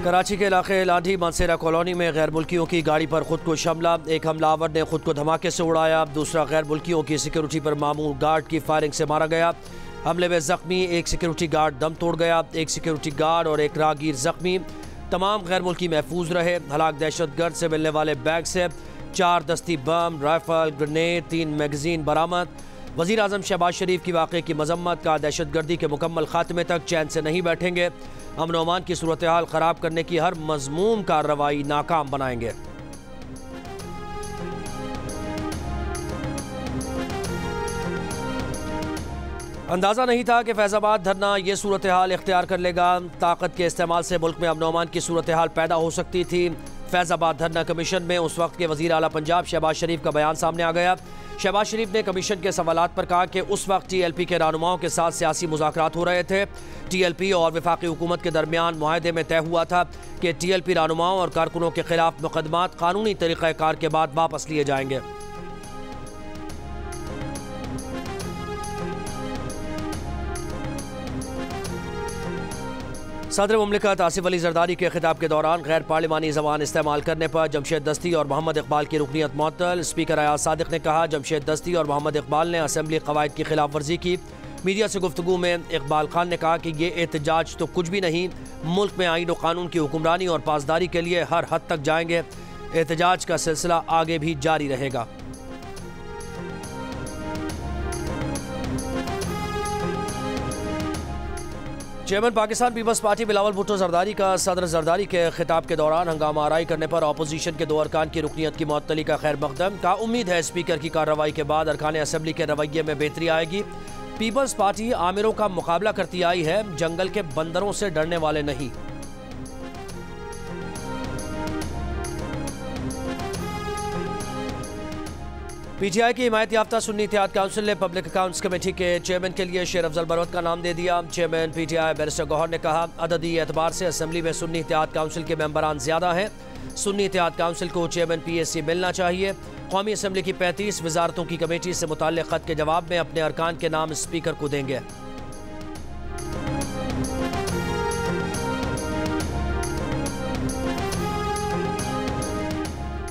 कराची के इलाके लाठी मानसेरा कॉलोनी में गैर मुल्कियों की गाड़ी पर खुद को हमला। एक हमलावर ने खुद को धमाके से उड़ाया, दूसरा गैर मुल्कियों की सिक्योरिटी पर मामूल गार्ड की फायरिंग से मारा गया। हमले में जख्मी एक सिक्योरिटी गार्ड दम तोड़ गया, एक सिक्योरिटी गार्ड और एक राहगीर जख्मी। तमाम गैर मुल्की महफूज रहे। हलाक दहशतगर्द से मिलने वाले बैग से 4 दस्ती बम, राइफल, ग्रेनेड, 3 मैगजीन बरामद। वज़ीर आज़म शहबाज शरीफ की वाक़े की मजम्मत का, दहशतगर्दी के मुकम्मल खात्मे तक चैन से नहीं बैठेंगे। अमन अमान की सूरत हाल ख़राब करने की हर मज़मूम कार्रवाई नाकाम बनाएंगे। अंदाज़ा नहीं था कि फैज़ाबाद धरना ये सूरत हाल इख्तियार कर लेगा। ताकत के इस्तेमाल से मुल्क में अमन अमान की सूरत हाल पैदा हो सकती थी। फैज़ाबाद धरना कमीशन में उस वक्त के वज़ीर आला पंजाब शहबाज शरीफ का बयान सामने आ गया। शहबाज शरीफ ने कमीशन के सवालात पर कहा कि उस वक्त TLP के रहनुमाओं के साथ सियासी मुज़ाकरात हो रहे थे। TLP और वफाकी हुकूमत के दरमियान मुआहदे में तय हुआ था कि TLP रहनुमाओं और कारकुनों के खिलाफ मुकदमात कानूनी तरीक़ाकार के बाद वापस लिए जाएंगे। सदर मुमलिकत आसिफ अली जरदारी के खिताब के दौरान गैर पार्लिमानी ज़बान इस्तेमाल करने पर जमशेद दस्ती और मोहम्मद इकबाल की रुकनीत मुअत्तल। स्पीकर अयाज सादिक ने कहा, जमशेद दस्ती और मोहम्मद इकबाल ने असम्बली कवायद की खिलाफ वर्जी की। मीडिया से गुफ्तगू में इकबाल खान ने कहा कि ये एहतजाज तो कुछ भी नहीं, मुल्क में आईन और कानून की हुक्मरानी और पासदारी के लिए हर हद तक जाएंगे। एहतजाज का सिलसिला आगे भी जारी रहेगा। चेयरमैन पाकिस्तान पीपल्स पार्टी बिलावल भुट्टो जरदारी का सदर जरदारी के खिताब के दौरान हंगामा आराई करने पर अपोजिशन के 2 अरकान की रुकनीत की मुअत्तली का खैर मकदम का। उम्मीद है स्पीकर की कार्रवाई के बाद अरकान असम्बली के रवैये में बेहतरी आएगी। पीपल्स पार्टी आमिरों का मुकाबला करती आई है, जंगल के बंदरों से डरने वाले नहीं। PTI की हिमायत याफ्ता सुन्नी इत्तेहाद काउंसिल ने पब्लिक अकाउंट्स कमेटी के चेयरमैन के लिए शेर अफजल बरवत का नाम दे दिया। चेयरमैन PTI बैरिस्टर गौहर ने कहा, अददी एतबार से असम्बली में सुन्नी इत्तेहाद काउंसिल के मेंबरान ज्यादा हैं। सुन्नी इत्तेहाद काउंसिल को चेयरमैन PAC मिलना चाहिए। कौमी असम्बली की 35 वजारतों की कमेटी से मुताल्लिक़ खत के जवाब में अपने अरकान के नाम स्पीकर को देंगे।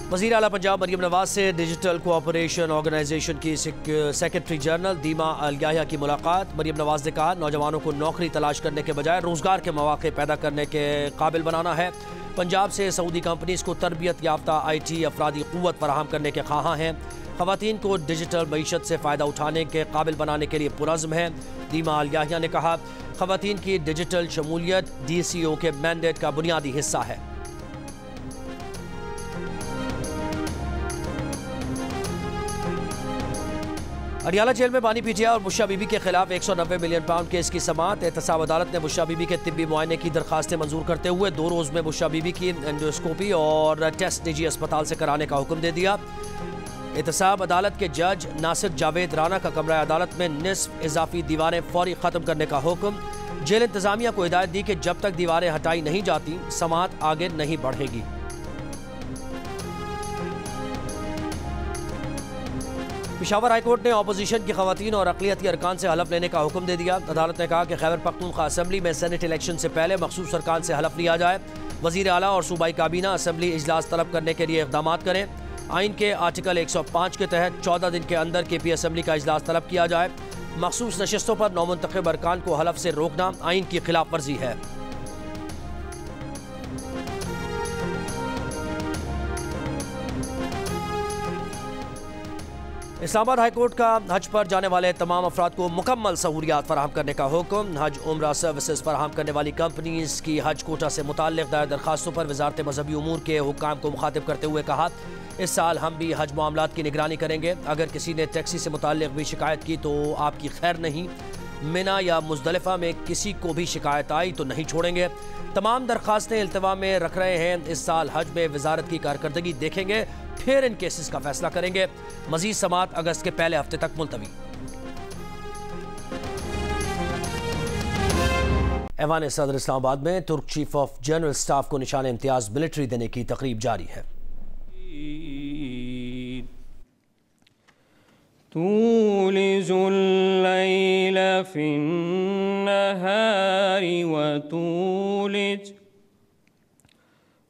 वज़ीर आला पंजाब मरियम नवाज से डिजिटल कोऑपरेशन ऑर्गेनाइजेशन की सेक्रेटरी जनरल दीमा अल याह्या की मुलाकात। मरियम नवाज ने कहा, नौजवानों को नौकरी तलाश करने के बजाय रोजगार के मौके पैदा करने के काबिल बनाना है। पंजाब से सऊदी कंपनीज को तरबियत याफ्ता IT अफरादी क़ुव्वत फराहम करने के ख्वाहां हैं। ख़वातीन को डिजिटल मईशत से फ़ायदा उठाने के काबिल बनाने के लिए पुरज़्म है। दीमा अल याह्या ने कहा, ख़वातीन की डिजिटल शमूलियत DCO के मैंडेट का बुनियादी हिस्सा है। अडियाला जेल में बानी PTI और बुशरा बीबी के खिलाफ 190 मिलियन पाउंड केस की समाअत। एहतसाब अदालत ने बुशरा बीबी के तिब्बी मुआयने की दरखास्तें मंजूर करते हुए 2 रोज़ में बुशरा बीबी की एंडोस्कोपी और टेस्ट निजी अस्पताल से कराने का हुक्म दे दिया। एहतसाब अदालत के जज नासिर जावेद राना का कमरा अदालत में निस्फ इजाफी दीवारें फौरी ख़त्म करने का हुक्म। जेल इंतजामिया को हिदायत दी कि जब तक दीवारें हटाई नहीं जाती समाअत आगे नहीं बढ़ेगी। पेशावर हाईकोर्ट ने अपोजिशन की खवातीन और अक़लियती अरकान से हलफ लेने का हुक्म दे दिया। अदालत ने कहा कि खैबर पख्तूनख्वा असम्बली में सेनेट इलेक्शन से पहले मखसूस अरकान से हलफ लिया जाए। वज़ीर आला और सूबाई काबीना असम्बली इजलास तलब करने के लिए इक़दामात करें। आइन के आर्टिकल 105 के तहत 14 दिन के अंदर KP असम्बली का इजलास तलब किया जाए। मखसूस नशस्तों पर नौमुंतखब अरकान को हलफ से रोकना आइन की खिलाफ वर्जी है। इस्लामाबाद हाईकोर्ट का हज पर जाने वाले तमाम अफराद को मुकम्मल सहूलियात फराहम करने का हुक्म। हज उम्रा सर्विसेज फराहम करने वाली कंपनीज की हज कोटा से मुताल्लिक़ दायर दरखास्तों पर वजारत मजहबी उमूर के हुक्काम को मुखातिब करते हुए कहा, इस साल हम भी हज मामलात की निगरानी करेंगे। अगर किसी ने टैक्सी से मुताल्लिक़ भी शिकायत की तो आपकी खैर नहीं। मिना या मुज़दलिफ़ा में किसी को भी शिकायत आई तो नहीं छोड़ेंगे। तमाम दरखास्तें इल्तिवा में रख रहे हैं। इस साल हज में वजारत की कारकर्दगी देखेंगे, फिर इन केसेस का फैसला करेंगे। मजीद समाअत अगस्त के पहले हफ्ते तक मुलतवी। ऐवान सदर इस्लामाबाद में तुर्क चीफ ऑफ जनरल स्टाफ को निशान इम्तियाज मिलिट्री देने की तकरीब जारी है। तूलिजुल लैल फिन नहारी व तूलिज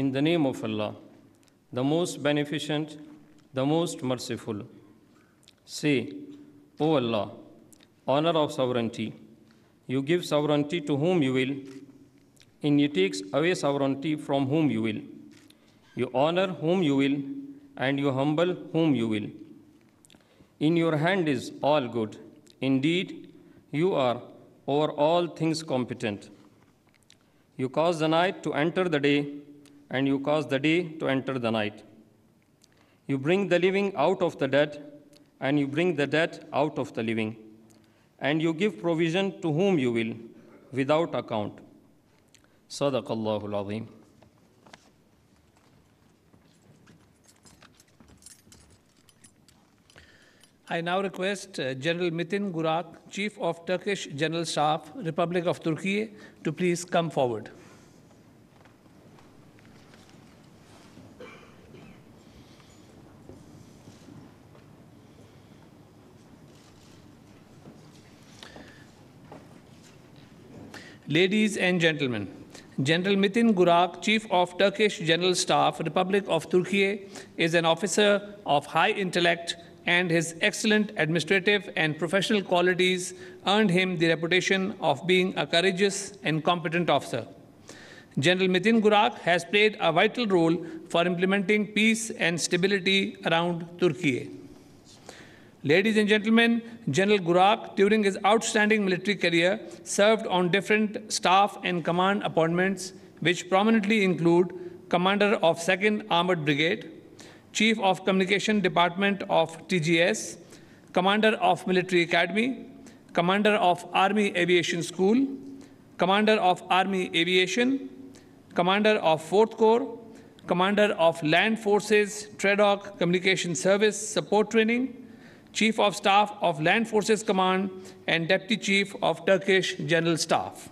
In the name of Allah, the most beneficent, the most merciful. Say, O Allah, honor of sovereignty, you give sovereignty to whom you will, and you take away sovereignty from whom you will. You honor whom you will, and you humble whom you will. In your hand is all good. Indeed, you are over all things competent. You cause the night to enter the day, and you cause the day to enter the night. You bring the living out of the dead, and you bring the dead out of the living. And you give provision to whom you will, without account. Sadaqallahul Azim. I now request General Metin Gurak, Chief of Turkish General Staff, Republic of Turkey, to please come forward. Ladies and gentlemen, General Metin Gurak, Chief of Turkish General Staff, Republic of Turkey, is an officer of high intellect, and his excellent administrative and professional qualities earned him the reputation of being a courageous and competent officer. General Metin Gurak has played a vital role for implementing peace and stability around Turkey. Ladies and gentlemen, General Gurak, during his outstanding military career, served on different staff and command appointments, which prominently include Commander of 2nd Armored Brigade, Chief of Communication Department of TGS, Commander of Military Academy, Commander of Army Aviation School, Commander of Army Aviation, Commander of 4th Corps, Commander of Land Forces Tredok Communication Service Support Training, Chief of Staff of Land Forces Command, and Deputy Chief of Turkish General Staff.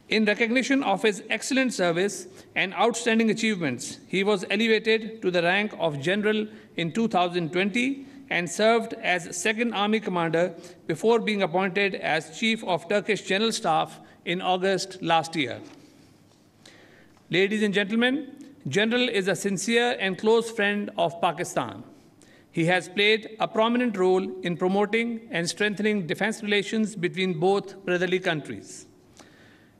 In recognition of his excellent service and outstanding achievements, he was elevated to the rank of General in 2020 and served as 2nd Army Commander before being appointed as Chief of Turkish General Staff in August last year. Ladies and gentlemen, General is a sincere and close friend of Pakistan. He has played a prominent role in promoting and strengthening defense relations between both brotherly countries.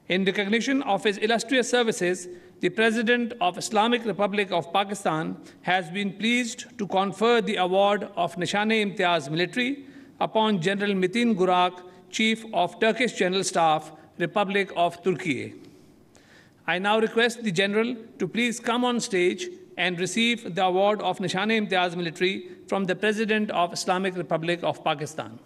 In recognition of his illustrious services, the President of Islamic Republic of Pakistan has been pleased to confer the award of Nishan-e-Imtiaz Military upon General Metin Gurak, Chief of Turkish General Staff, Republic of Turkey. I now request the General to please come on stage and receive the award of Nishan-e-Imtiaz Military from the President of Islamic Republic of Pakistan.